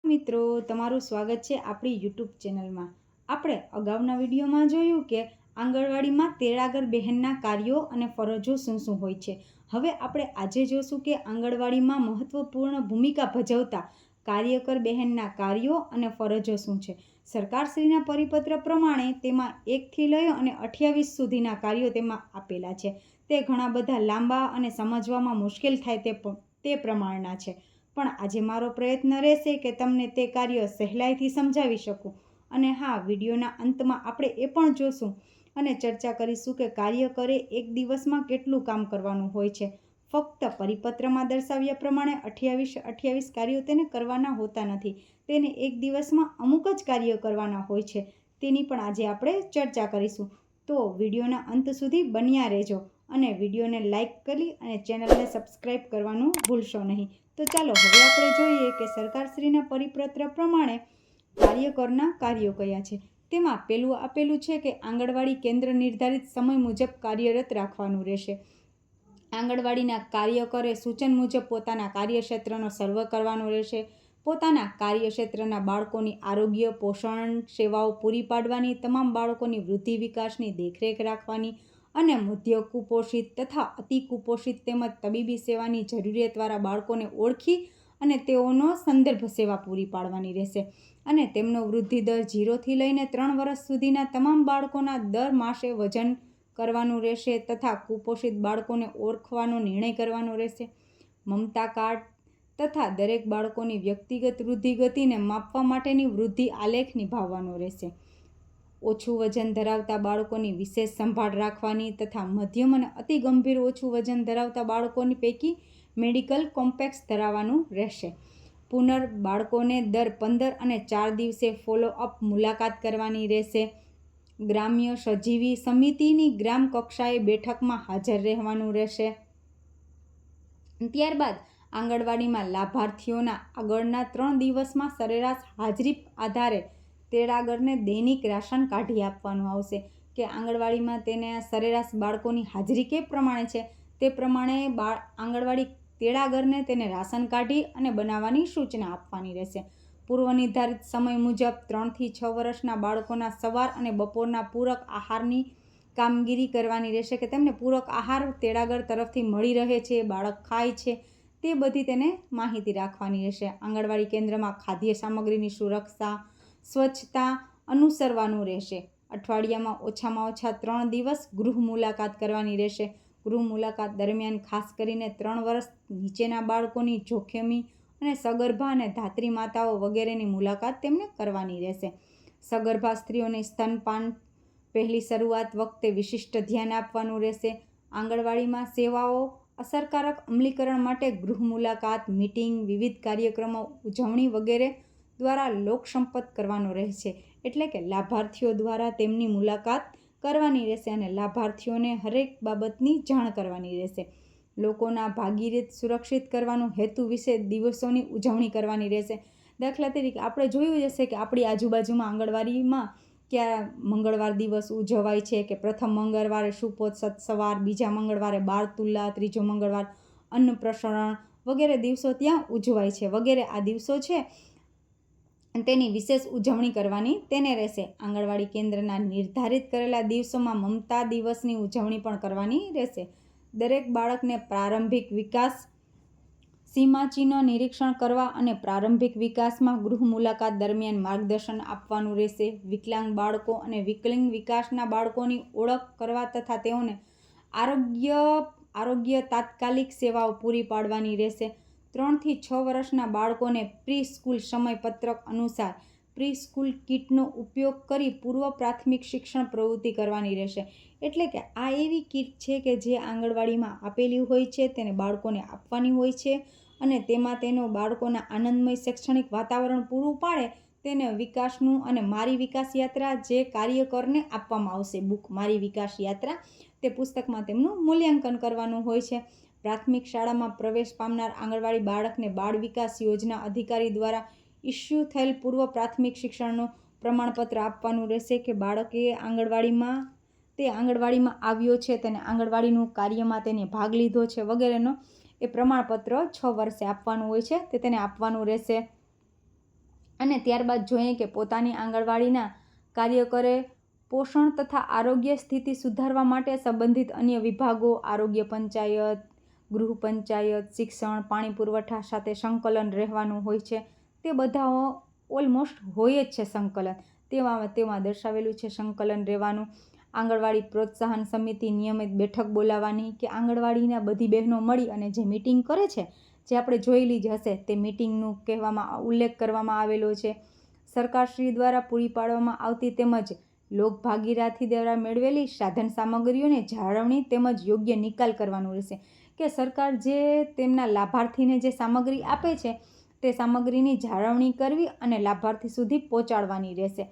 મિત્રો, તમારું સ્વાગત છે આપણી યુટ્યુબ ચેનલમાં। આપણે અગાઉના વિડીયોમાં જોયું કે આંગણવાડીમાં તેડાગર બહેનના કાર્યો અને ફરજો શું શું હોય છે। હવે આપણે આજે જોશું કે આંગણવાડીમાં મહત્વપૂર્ણ ભૂમિકા ભજવતા કાર્યકર બહેનના કાર્યો અને ફરજો શું છે। સરકારશ્રીના પરિપત્ર પ્રમાણે તેમાં 1 થી લઈ અને 28 સુધીના કાર્યો તેમાં આપેલા છે। તે ઘણા બધા લાંબા અને સમજવામાં મુશ્કેલ થાય તે પ્રમાણના છે, પણ આજે મારો પ્રયત્ન રહેશે કે તમને તે કાર્ય સહેલાઈથી સમજાવી શકું। અને હા, વિડીયોના અંતમાં આપણે એ પણ જોશું અને ચર્ચા કરીશું કે કાર્યકરે એક દિવસમાં કેટલું કામ કરવાનું હોય છે। ફક્ત પરિપત્રમાં દર્શાવ્યા પ્રમાણે 28 કાર્યો તેને કરવાના હોતા નથી, તેને એક દિવસમાં અમુક જ કાર્ય કરવાના હોય છે, તેની પણ આજે આપણે ચર્ચા કરીશું। તો વિડીયોના અંત સુધી બન્યા રહેજો અને વિડીયોને લાઇક કરી અને ચેનલને સબસ્ક્રાઈબ કરવાનું ભૂલશો નહીં। તો ચાલો હવે આપણે જોઈએ કે સરકારશ્રીના પરિપત્ર પ્રમાણે કાર્યકરના કાર્યો કયા છે। તેમાં પહેલું આપેલું છે કે આંગણવાડી કેન્દ્ર નિર્ધારિત સમય મુજબ કાર્યરત રાખવાનું રહેશે। આંગણવાડીના કાર્યકરે સૂચન મુજબ પોતાના કાર્યક્ષેત્રનો સર્વે કરવાનો રહેશે। પોતાના કાર્યક્ષેત્રના બાળકોની આરોગ્ય પોષણ સેવાઓ પૂરી પાડવાની, તમામ બાળકોની વૃદ્ધિ વિકાસની દેખરેખ રાખવાની અને મધ્ય કુપોષિત તથા અતિ કુપોષિત તેમજ તબીબી સેવાની જરૂરિયાતવાળા બાળકોને ઓળખી અને તેઓનો સંદર્ભ સેવા પૂરી પાડવાની રહેશે। અને તેમનો વૃદ્ધિ દર 0 થી લઈને 3 વર્ષ સુધીના તમામ બાળકોના દર માસે વજન કરવાનું રહેશે તથા કુપોષિત બાળકોને ઓળખવાનો નિર્ણય કરવાનો રહેશે। મમતા કાર્ડ તથા દરેક બાળકોની વ્યક્તિગત વૃદ્ધિ ગતિને માપવા માટેની વૃદ્ધિ આલેખ નિભાવવાનો રહેશે। ઓછું વજન ધરાવતા બાળકોની વિશેષ સંભાળ રાખવાની તથા મધ્યમ અને અતિ ગંભીર ઓછું વજન ધરાવતા બાળકોની પૈકી મેડિકલ કોમ્પ્લેક્સ ધરાવવાનું રહેશે। પુનર બાળકોને દર 15 અને 4 દિવસે ફોલોઅપ મુલાકાત કરવાની રહેશે। ગ્રામ્ય સજીવી સમિતિની ગ્રામ કક્ષાએ બેઠકમાં હાજર રહેવાનું રહેશે। ત્યારબાદ આંગણવાડીમાં લાભાર્થીઓના આગળના 3 દિવસમાં સરેરાશ હાજરી આધારે તેડાગરને દૈનિક રાશન કાઢી આપવાનું આવશે કે આંગણવાડીમાં તેને સરેરાશ બાળકોની હાજરી કે પ્રમાણે છે તે પ્રમાણે આંગણવાડી તેડાગરને તેને રાશન કાઢી અને બનાવવાની સૂચના આપવાની રહેશે। પૂર્વ નિર્ધારિત સમય મુજબ 3 થી 6 વર્ષના બાળકોના સવાર અને બપોરના પૂરક આહારની કામગીરી કરવાની રહેશે કે તેમને પૂરક આહાર તેડાગર તરફથી મળી રહે છે, બાળક ખાય છે, તે બધી તેને માહિતી રાખવાની રહેશે। આંગણવાડી કેન્દ્રમાં ખાદ્ય સામગ્રીની સુરક્ષા સ્વચ્છતા અનુસરવાનું રહેશે। અઠવાડિયામાં ઓછામાં ઓછા 3 દિવસ ગૃહ મુલાકાત કરવાની રહેશે। ગૃહ મુલાકાત દરમિયાન ખાસ કરીને 3 વર્ષ નીચેના બાળકોની જોખમી અને સગર્ભા અને ધાત્રી માતાઓ વગેરેની મુલાકાત તેમને કરવાની રહેશે। સગર્ભા સ્ત્રીઓની સ્તનપાન પહેલી શરૂઆત વખતે વિશિષ્ટ ધ્યાન આપવાનું રહેશે। આંગણવાડીમાં સેવાઓ અસરકારક અમલીકરણ માટે ગૃહ મુલાકાત, મીટિંગ, વિવિધ કાર્યક્રમો, ઉજવણી વગેરે દ્વારા લોકસંપર્ક કરવાનો રહેશે, એટલે કે લાભાર્થીઓ દ્વારા તેમની મુલાકાત કરવાની રહેશે અને લાભાર્થીઓને હરેક બાબતની જાણ કરવાની રહેશે। લોકોના ભાગીરથ સુરક્ષિત કરવાનો હેતુ વિશે દિવસોની ઉજવણી કરવાની રહેશે। દાખલા તરીકે આપણે જોયું હશે કે આપણી આજુબાજુમાં આંગણવાડીમાં ક્યાં મંગળવાર દિવસ ઉજવાય છે કે પ્રથમ મંગળવારે સુપોષિત સવાર, બીજા મંગળવારે બાળ તુલા, ત્રીજો મંગળવાર અન્નપ્રાશન વગેરે દિવસો ત્યાં ઉજવાય છે વગેરે આ દિવસો છે તેની વિશેષ ઉજવણી કરવાની તેને રહેશે। આંગણવાડી કેન્દ્રના નિર્ધારિત કરેલા દિવસોમાં મમતા દિવસની ઉજવણી પણ કરવાની રહેશે। દરેક બાળકને પ્રારંભિક વિકાસ સીમાચિહ્ન નિરીક્ષણ કરવા અને પ્રારંભિક વિકાસમાં ગૃહ મુલાકાત દરમિયાન માર્ગદર્શન આપવાનું રહેશે। વિકલાંગ બાળકો અને વિકલિંગ વિકાસના બાળકોની ઓળખ કરવા તથા તેઓને આરોગ્ય તાત્કાલિક સેવાઓ પૂરી પાડવાની રહેશે। 3 થી 6 વર્ષના બાળકોને પ્રી સ્કૂલ સમયપત્રક અનુસાર પ્રી સ્કૂલ કિટનો ઉપયોગ કરી પૂર્વ પ્રાથમિક શિક્ષણ પ્રવૃત્તિ કરવાની રહેશે। એટલે કે આ એવી કીટ છે કે જે આંગણવાડીમાં આપેલી હોય છે, તેને બાળકોને આપવાની હોય છે અને તેમાં તેનો બાળકોના આનંદમય શૈક્ષણિક વાતાવરણ પૂરું પાડે તેને વિકાસનું અને મારી વિકાસ યાત્રા જે કાર્યકરને આપવામાં આવશે, બુક મારી વિકાસ યાત્રા, તે પુસ્તકમાં તેમનું મૂલ્યાંકન કરવાનું હોય છે। પ્રાથમિક શાળામાં પ્રવેશ પામનાર આંગણવાડી બાળકને બાળ વિકાસ યોજના અધિકારી દ્વારા ઇસ્યુ થયેલ પૂર્વ પ્રાથમિક શિક્ષણનું પ્રમાણપત્ર આપવાનું રહેશે કે બાળકે આંગણવાડીમાં આવ્યો છે, તેને આંગણવાડીનું કાર્યમાં તેને ભાગ લીધો છે વગેરેનો એ પ્રમાણપત્ર 6 વર્ષે આપવાનું હોય છે તે તેને આપવાનું રહેશે। અને ત્યારબાદ જોઈએ કે પોતાની આંગણવાડીના કાર્યકરે પોષણ તથા આરોગ્ય સ્થિતિ સુધારવા માટે સંબંધિત અન્ય વિભાગો, આરોગ્ય પંચાયત, ગૃહ પંચાયત, શિક્ષણ, પાણી પુરવઠા સાથે સંકલન રહેવાનું હોય છે. તે બધા ઓલમોસ્ટ હોય જ છે સંકલન. તેમાં દર્શાવેલું છે સંકલન રહેવાનું. આંગણવાડી પ્રોત્સાહન સમિતિ નિયમિત બેઠક બોલાવવાની, કે આંગણવાડીના બધી બહેનો મળી અને જે મિટિંગ કરે છે, જે આપણે જોયેલી જ હશે, તે મિટિંગનું ઉલ્લેખ કરવામાં આવેલો છે. સરકારશ્રી દ્વારા પૂરી પાડવામાં આવતી તેમજ લોક ભાગીદારી દ્વારા મેળવેલી સાધન સામગ્રીઓને જાળવણી તેમજ યોગ્ય નિકાલ કરવાનું રહેશે. કે સરકાર જે તેમના લાભાર્થીને જે સામગ્રી આપે છે તે સામગ્રીની જાળવણી કરવી અને લાભાર્થી સુધી પહોંચાડવાની રહેશે.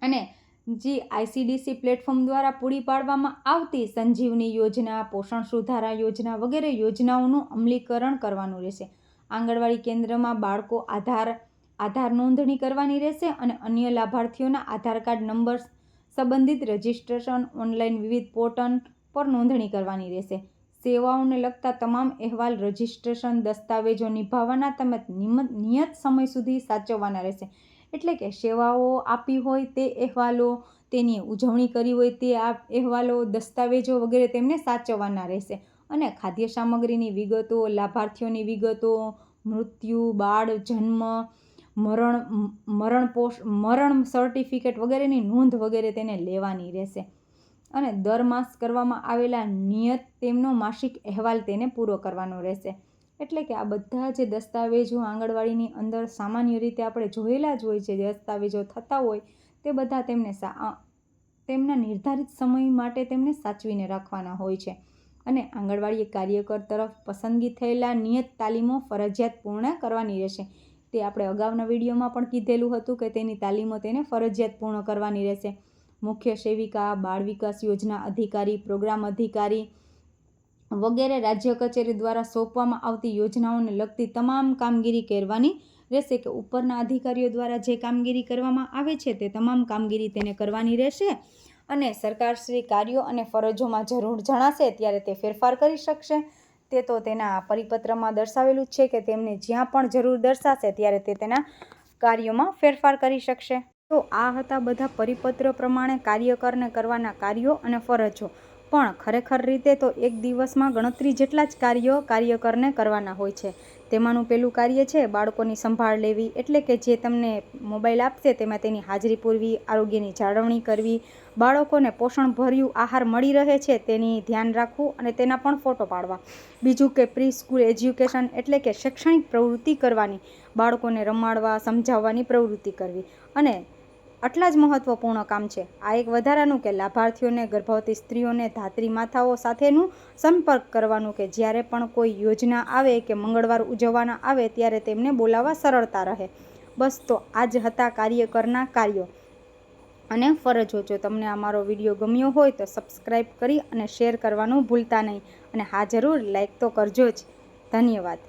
અને જે ICDC પ્લેટફોર્મ દ્વારા પૂરી પાડવામાં આવતી સંજીવની યોજના, પોષણ સુધારા યોજના વગેરે યોજનાઓનું અમલીકરણ કરવાનું રહેશે. આંગણવાડી કેન્દ્રમાં બાળકો આધાર નોંધણી કરવાની રહેશે અને અન્ય લાભાર્થીઓના આધાર કાર્ડ નંબર સંબંધિત રજિસ્ટ્રેશન ઓનલાઈન વિવિધ પોર્ટલ પર નોંધણી કરવાની રહેશે. સેવાઓને લગતા તમામ અહેવાલ, રજિસ્ટ્રેશન દસ્તાવેજો નિભાવવાના તેમજ નિયત સમય સુધી સાચવવાના રહેશે. એટલે કે સેવાઓ આપી હોય તે અહેવાલો, તેની ઉજવણી કરી હોય તે અહેવાલો, દસ્તાવેજો વગેરે તેમને સાચવવાના રહેશે. અને ખાદ્ય સામગ્રીની વિગતો, લાભાર્થીઓની વિગતો, મૃત્યુ, બાળ જન્મ, મરણ સર્ટિફિકેટ વગેરેની નોંધ વગેરે તેને લેવાની રહેશે. અને દર માસ કરવામાં આવેલા નિયત તેમનો માસિક અહેવાલ તેને પૂરો કરવાનો રહેશે. એટલે કે આ બધા જે દસ્તાવેજો આંગણવાડીની અંદર સામાન્ય રીતે આપણે જોયેલા જ હોય છે, દસ્તાવેજો થતા હોય તે બધા તેમના નિર્ધારિત સમય માટે તેમને સાચવીને રાખવાના હોય છે. અને આંગણવાડી કાર્યકર તરફ પસંદગી થયેલા નિયત તાલીમો ફરજિયાત પૂર્ણ કરવાની રહેશે. તે આપણે અગાઉના વિડીયોમાં પણ કીધેલું હતું કે તેની તાલીમો તેને ફરજિયાત પૂર્ણ કરવાની રહેશે. મુખ્ય સેવિકા, બાળ વિકાસ યોજના અધિકારી, પ્રોગ્રામ અધિકારી વગેરે રાજ્ય કચેરી દ્વારા સોંપવામાં આવતી યોજનાઓને લગતી તમામ કામગીરી કરવાની રહેશે. કે ઉપરના અધિકારીઓ દ્વારા જે કામગીરી કરવામાં આવે છે તે તમામ કામગીરી તેને કરવાની રહેશે. અને સરકારશ્રી કાર્યો અને ફરજોમાં જરૂર જણાશે ત્યારે તે ફેરફાર કરી શકશે. તે તો તેના પરિપત્રમાં દર્શાવેલું જ છે કે તેમને જ્યાં પણ જરૂર દર્શાશે ત્યારે તે તેના કાર્યોમાં ફેરફાર કરી શકશે. તો આ હતા બધા પરિપત્ર પ્રમાણે કાર્યકરને કરવાના કાર્યો અને ફરજો. પણ ખરેખર રીતે તો એક દિવસમાં ગણતરી જેટલા જ કાર્યો કાર્યકરને કરવાના હોય છે. તેમાંનું પહેલું કાર્ય છે બાળકોની સંભાળ લેવી. એટલે કે જે તમને મોબાઈલ આપશે તેમાં તેની હાજરી પૂરવી, આરોગ્યની જાળવણી કરવી, બાળકોને પોષણભર્યું આહાર મળી રહે છે તેની ધ્યાન રાખવું અને તેના પણ ફોટો પાડવા. બીજું કે પ્રી સ્કૂલ એજ્યુકેશન એટલે કે શૈક્ષણિક પ્રવૃત્તિ કરવાની, બાળકોને રમાડવા, સમજાવવાની પ્રવૃત્તિ કરવી. અને આટલા જ મહત્વપૂર્ણ કામ છે આ એક વધારાનું કે લાભાર્થીઓને, ગર્ભવતી સ્ત્રીઓને, ધાત્રી માતાઓ સાથેનું સંપર્ક કરવાનું, કે જ્યારે પણ કોઈ યોજના આવે કે મંગળવાર ઉજવવાના આવે ત્યારે તેમને બોલાવવા સરળતા રહે. બસ તો આ જ હતા કાર્યકરના કાર્યો અને ફરજો. જો તમને અમારો વિડીયો ગમ્યો હોય તો સબસ્ક્રાઈબ કરી અને શેર કરવાનું ભૂલતા નહીં. અને હા, જરૂર લાઈક તો કરજો જ. ધન્યવાદ.